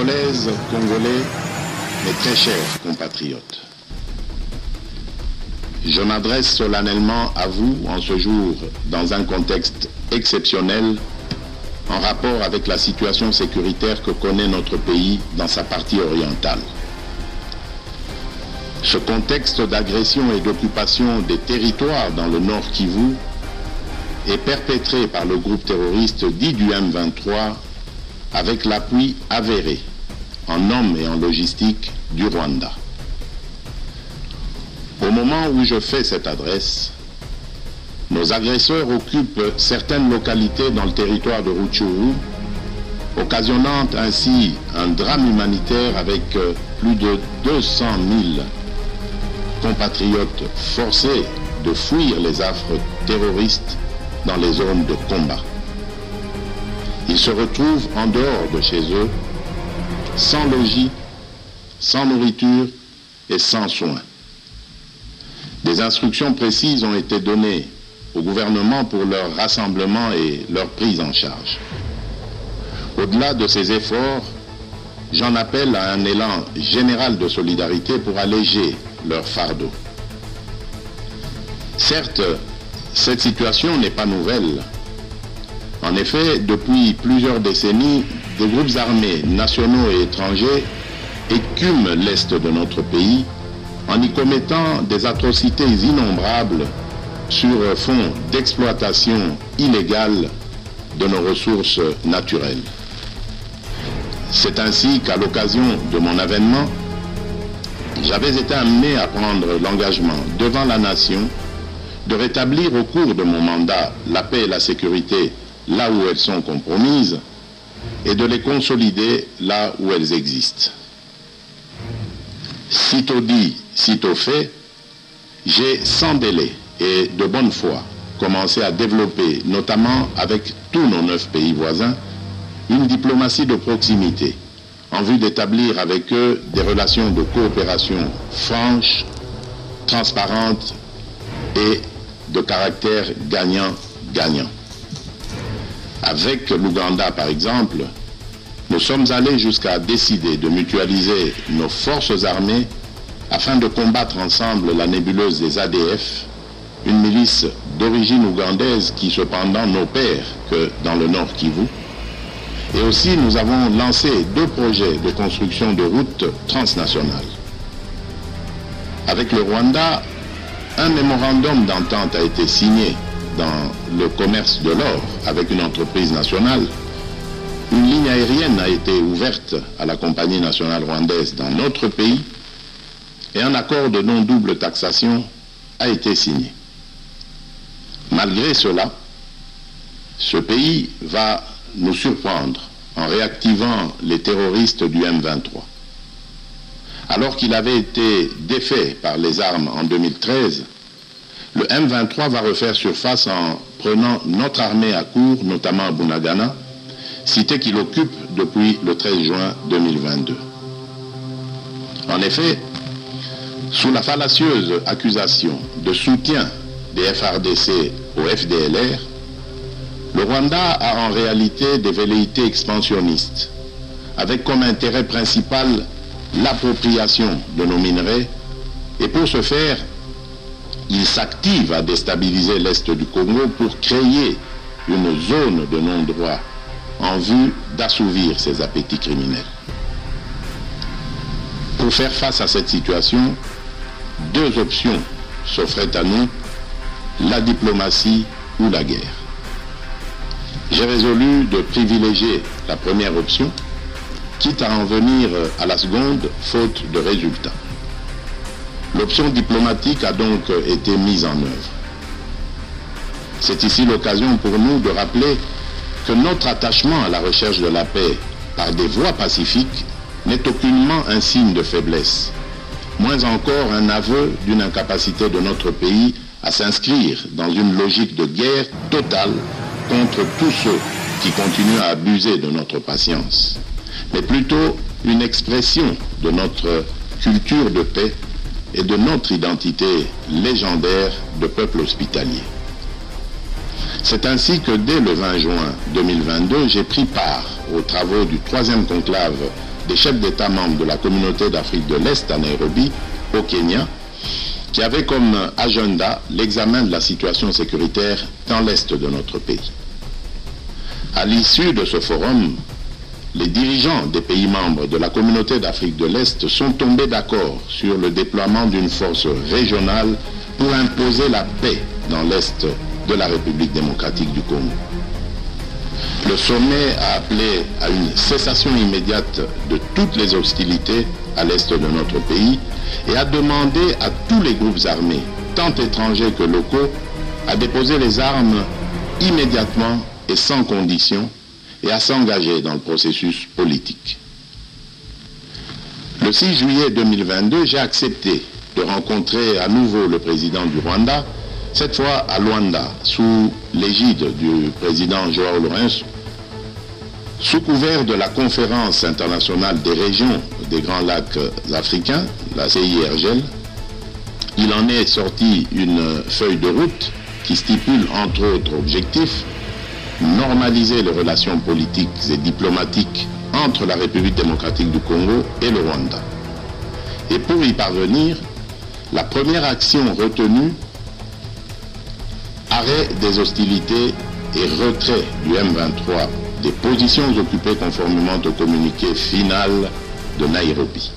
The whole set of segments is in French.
Congolaises, Congolais, mes très chers compatriotes, je m'adresse solennellement à vous en ce jour dans un contexte exceptionnel en rapport avec la situation sécuritaire que connaît notre pays dans sa partie orientale. Ce contexte d'agression et d'occupation des territoires dans le Nord Kivu est perpétré par le groupe terroriste dit du M23 avec l'appui avéré en hommes et en logistique du Rwanda. Au moment où je fais cette adresse, nos agresseurs occupent certaines localités dans le territoire de Rutshuru, occasionnant ainsi un drame humanitaire avec plus de 200 000 compatriotes forcés de fuir les affres terroristes dans les zones de combat. Ils se retrouvent en dehors de chez eux, sans logis, sans nourriture et sans soins. Des instructions précises ont été données au gouvernement pour leur rassemblement et leur prise en charge. Au-delà de ces efforts, j'en appelle à un élan général de solidarité pour alléger leur fardeau. Certes, cette situation n'est pas nouvelle. En effet, depuis plusieurs décennies, des groupes armés nationaux et étrangers écument l'est de notre pays en y commettant des atrocités innombrables sur fond d'exploitation illégale de nos ressources naturelles. C'est ainsi qu'à l'occasion de mon avènement, j'avais été amené à prendre l'engagement devant la nation de rétablir au cours de mon mandat la paix et la sécurité là où elles sont compromises et de les consolider là où elles existent. Sitôt dit, sitôt fait, j'ai sans délai et de bonne foi commencé à développer, notamment avec tous nos 9 pays voisins, une diplomatie de proximité en vue d'établir avec eux des relations de coopération franches, transparentes et de caractère gagnant-gagnant. Avec l'Ouganda, par exemple, nous sommes allés jusqu'à décider de mutualiser nos forces armées afin de combattre ensemble la nébuleuse des ADF, une milice d'origine ougandaise qui cependant n'opère que dans le Nord Kivu. Et aussi nous avons lancé 2 projets de construction de routes transnationales. Avec le Rwanda, un mémorandum d'entente a été signé dans le commerce de l'or avec une entreprise nationale. Une ligne aérienne a été ouverte à la compagnie nationale rwandaise dans notre pays et un accord de non-double taxation a été signé. Malgré cela, ce pays va nous surprendre en réactivant les terroristes du M23. Alors qu'il avait été défait par les armes en 2013, le M23 va refaire surface en prenant notre armée à court, notamment à Bunagana, cité qu'il occupe depuis le 13 juin 2022. En effet, sous la fallacieuse accusation de soutien des FRDC au FDLR, le Rwanda a en réalité des velléités expansionnistes, avec comme intérêt principal l'appropriation de nos minerais, et pour ce faire, il s'active à déstabiliser l'Est du Congo pour créer une zone de non-droit en vue d'assouvir ses appétits criminels. Pour faire face à cette situation, 2 options s'offraient à nous, la diplomatie ou la guerre. J'ai résolu de privilégier la première option, quitte à en venir à la seconde, faute de résultats. L'option diplomatique a donc été mise en œuvre. C'est ici l'occasion pour nous de rappeler que notre attachement à la recherche de la paix par des voies pacifiques n'est aucunement un signe de faiblesse, moins encore un aveu d'une incapacité de notre pays à s'inscrire dans une logique de guerre totale contre tous ceux qui continuent à abuser de notre patience, mais plutôt une expression de notre culture de paix et de notre identité légendaire de peuple hospitalier. C'est ainsi que dès le 20 juin 2022, j'ai pris part aux travaux du 3e conclave des chefs d'État membres de la communauté d'Afrique de l'Est à Nairobi, au Kenya, qui avait comme agenda l'examen de la situation sécuritaire dans l'Est de notre pays. À l'issue de ce forum, les dirigeants des pays membres de la communauté d'Afrique de l'Est sont tombés d'accord sur le déploiement d'une force régionale pour imposer la paix dans l'Est de la République démocratique du Congo. Le sommet a appelé à une cessation immédiate de toutes les hostilités à l'Est de notre pays et a demandé à tous les groupes armés, tant étrangers que locaux, à déposer les armes immédiatement et sans condition et à s'engager dans le processus politique. Le 6 juillet 2022, j'ai accepté de rencontrer à nouveau le président du Rwanda, cette fois à Luanda, sous l'égide du président João Lourenço, sous couvert de la conférence internationale des régions des Grands Lacs africains, la CIRGL. Il en est sorti une feuille de route qui stipule entre autres objectifs normaliser les relations politiques et diplomatiques entre la République démocratique du Congo et le Rwanda. Et pour y parvenir, la première action retenue, arrêt des hostilités et retrait du M23 des positions occupées conformément au communiqué final de Nairobi.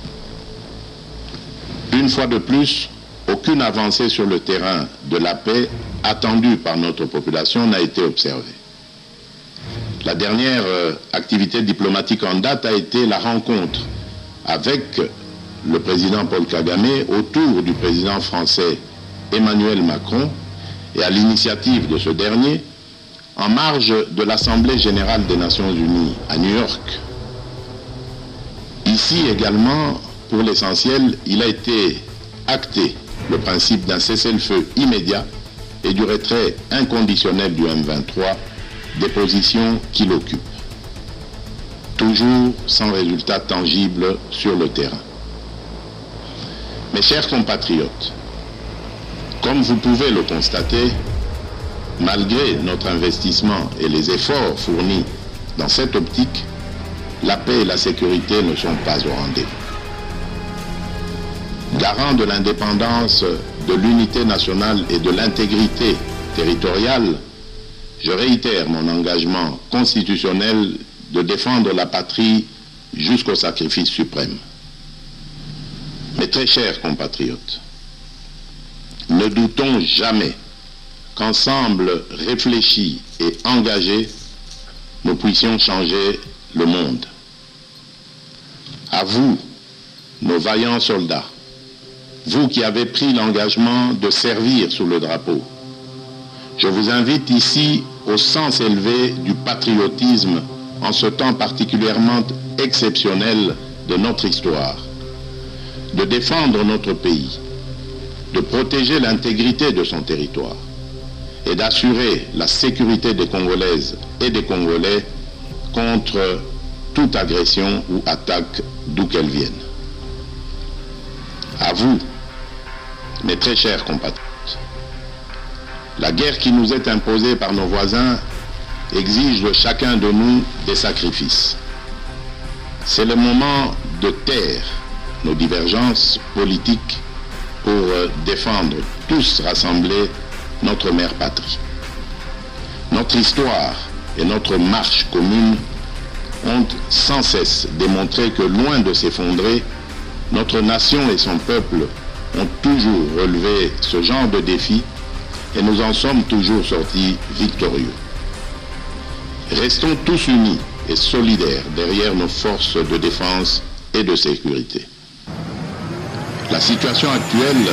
Une fois de plus, aucune avancée sur le terrain de la paix attendue par notre population n'a été observée. La dernière activité diplomatique en date a été la rencontre avec le président Paul Kagame autour du président français Emmanuel Macron et à l'initiative de ce dernier en marge de l'Assemblée générale des Nations unies à New York. Ici également, pour l'essentiel, il a été acté le principe d'un cessez-le-feu immédiat et du retrait inconditionnel du M23 des positions qu'il occupe. Toujours sans résultat tangible sur le terrain. Mes chers compatriotes, comme vous pouvez le constater, malgré notre investissement et les efforts fournis dans cette optique, la paix et la sécurité ne sont pas au rendez-vous. Garant de l'indépendance, de l'unité nationale et de l'intégrité territoriale, je réitère mon engagement constitutionnel de défendre la patrie jusqu'au sacrifice suprême. Mes très chers compatriotes, ne doutons jamais qu'ensemble réfléchis et engagés, nous puissions changer le monde. À vous, nos vaillants soldats, vous qui avez pris l'engagement de servir sous le drapeau, je vous invite ici au sens élevé du patriotisme en ce temps particulièrement exceptionnel de notre histoire, de défendre notre pays, de protéger l'intégrité de son territoire et d'assurer la sécurité des Congolaises et des Congolais contre toute agression ou attaque d'où qu'elle vienne. À vous, mes très chers compatriotes, la guerre qui nous est imposée par nos voisins exige de chacun de nous des sacrifices. C'est le moment de taire nos divergences politiques pour défendre tous rassemblés notre mère patrie. Notre histoire et notre marche commune ont sans cesse démontré que loin de s'effondrer, notre nation et son peuple ont toujours relevé ce genre de défi et nous en sommes toujours sortis victorieux. Restons tous unis et solidaires derrière nos forces de défense et de sécurité. La situation actuelle,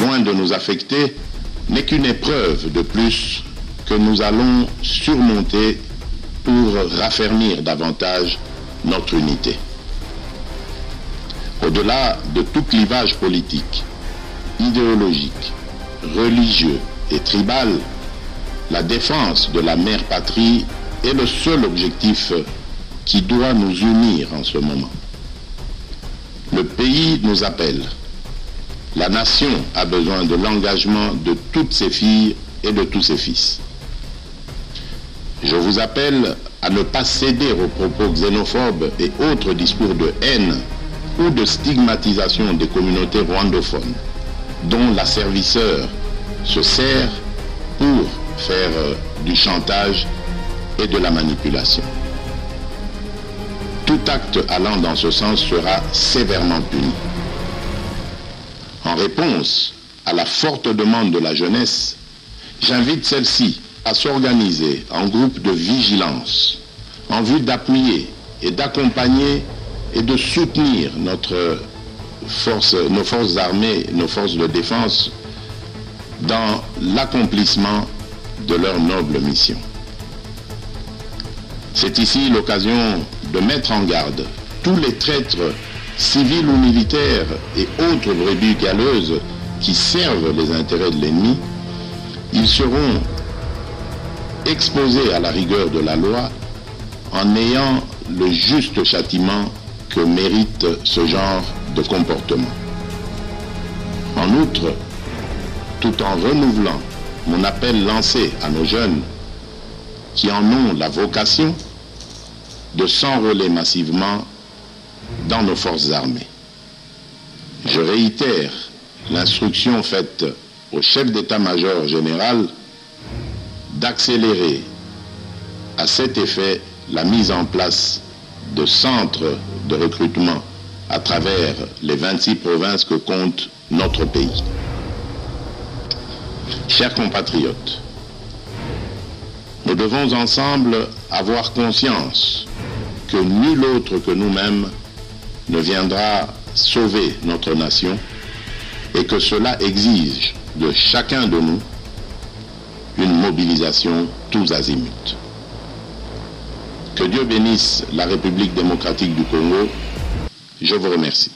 loin de nous affecter, n'est qu'une épreuve de plus que nous allons surmonter pour raffermir davantage notre unité. Au-delà de tout clivage politique, idéologique, religieux et tribal, la défense de la mère patrie est le seul objectif qui doit nous unir en ce moment. Le pays nous appelle. La nation a besoin de l'engagement de toutes ses filles et de tous ses fils. Je vous appelle à ne pas céder aux propos xénophobes et autres discours de haine ou de stigmatisation des communautés rwandophones, dont l'asservisseur se sert pour faire du chantage et de la manipulation. Tout acte allant dans ce sens sera sévèrement puni. En réponse à la forte demande de la jeunesse, j'invite celle-ci à s'organiser en groupe de vigilance en vue d'appuyer et d'accompagner et de soutenir nos forces armées, nos forces de défense dans l'accomplissement de leur noble mission. C'est ici l'occasion de mettre en garde tous les traîtres civils ou militaires et autres brebis galeuses qui servent les intérêts de l'ennemi. Ils seront exposés à la rigueur de la loi en ayant le juste châtiment que mérite ce genre de comportement. En outre, tout en renouvelant mon appel lancé à nos jeunes qui en ont la vocation de s'enrôler massivement dans nos forces armées. Je réitère l'instruction faite au chef d'état-major général d'accélérer à cet effet la mise en place de centres de recrutement à travers les 26 provinces que compte notre pays. Chers compatriotes, nous devons ensemble avoir conscience que nul autre que nous-mêmes ne viendra sauver notre nation et que cela exige de chacun de nous une mobilisation tous azimuts. Que Dieu bénisse la République démocratique du Congo. Je vous remercie.